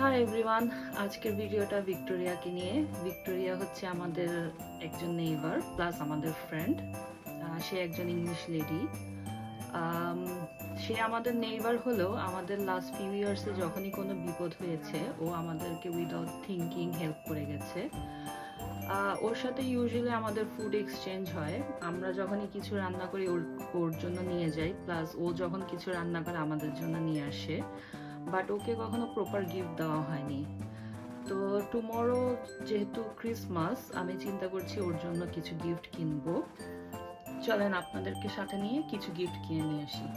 Hi everyone, আজকের ভিডিওটা ভিক্টোরিয়াকে নিয়ে। ভিক্টোরিয়া হচ্ছে আমাদের একজন নেইবার প্লাস আমাদের ফ্রেন্ড। সে একজন ইংলিশ লেডি। সে আমাদের নেইবার হলেও আমাদের লাস্ট ফিউ ইয়ার্সে যখনই কোনো বিপদ হয়েছে ও আমাদেরকে উইদাউট থিঙ্কিং হেল্প করে গেছে। ওর সাথে ইউজুয়ালি আমাদের ফুড এক্সচেঞ্জ হয়। আমরা যখনই কিছু রান্না করি ওর জন্য নিয়ে যাই, প্লাস ও যখন কিছু রান্না করে আমাদের জন্য নিয়ে আসে। বাট ওকে কখনো প্রপার গিফট দেওয়া হয়নি। তো টুমরো যেহেতু ক্রিসমাস, আমি চিন্তা করছি ওর জন্য কিছু গিফট কিনবো। চলেন আপনাদেরকে সাথে নিয়ে কিছু গিফট কিনে নিয়ে আসি।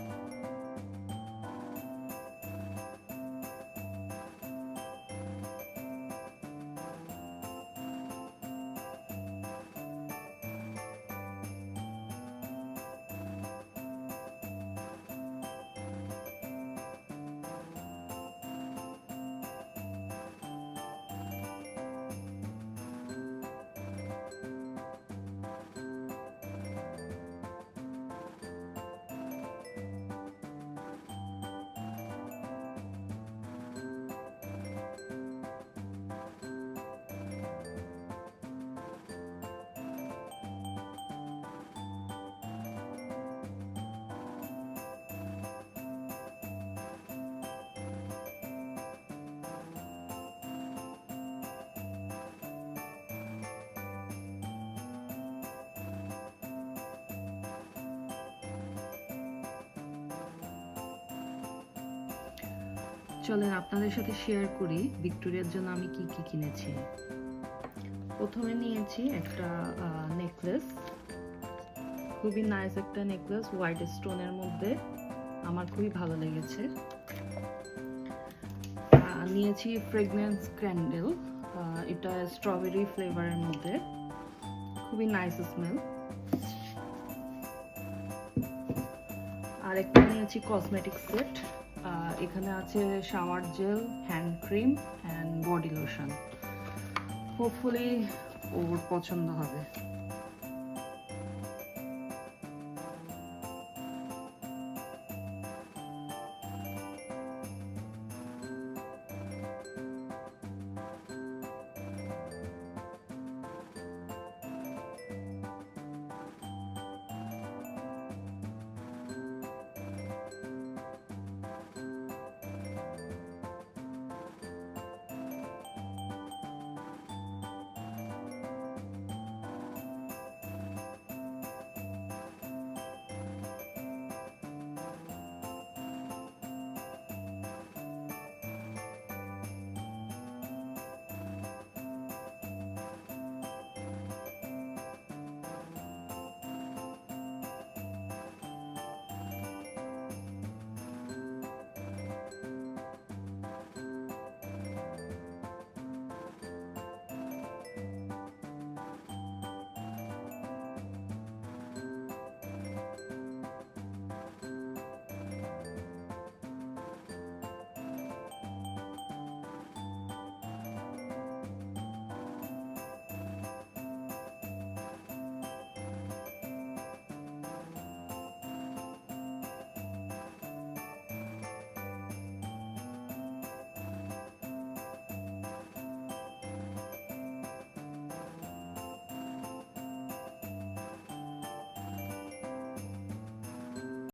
চলেন আপনাদের সাথে শেয়ার করি ভিক্টোরিয়ার জন্য আমি কি কি কিনেছি। প্রথমে নিয়েছি একটা নেকলেস, খুবই নাইস একটা নেকলেস, হোয়াইট স্টোনের মধ্যে, আমার খুবই ভালো লেগেছে। নিয়েছি ফ্রেগনেন্স ক্যান্ডেল, এটা স্ট্রবেরি ফ্লেভারের মধ্যে, খুবই নাইস স্মেল। আর একটা নিয়েছি কসমেটিক সেট, এখানে আছে shower gel, hand cream and body lotion. Hopefully ওর পছন্দ হবে।